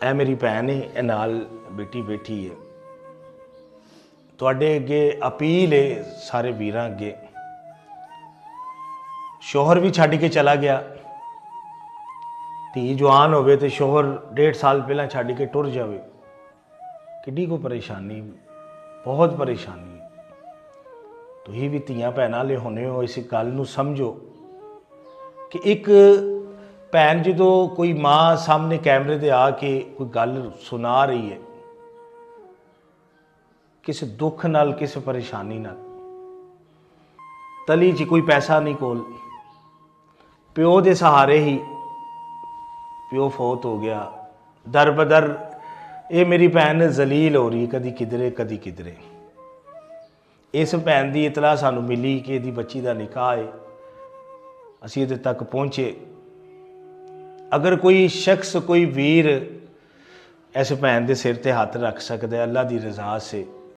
ਇਹ मेरी भैन है, ਇਹ नाल बेटी बैठी है। तुहाडे अगे अपील है सारे वीरां अगे, शोहर भी छड्ड के चला गया, धी जवान होवे ते शोहर 1.5 साल पहला छड्ड के टुर जावे, किड्डी को परेशानी, बहुत परेशानी है। तुसीं भी धीआं भैणां ले होने हो, इस गल नूं समझो कि एक भैन जो कोई माँ सामने कैमरे दे आके कोई गल सुना रही है, किसी दुख नाल किसी परेशानी नाल, तली च कोई पैसा नहीं कोल, प्यो दे सहारे ही प्यो फौत हो गया, दर बदर ये मेरी भैन जलील हो रही, कदी किधरे कदी किधरे। इस भैन की इतला सानू मिली कि इसकी बच्ची का निकाह है, असीं इहदे तक पहुँचे। अगर कोई शख्स कोई वीर इस भैन के सिर ते हथ रख सकता है अल्लाह की रज़ा से,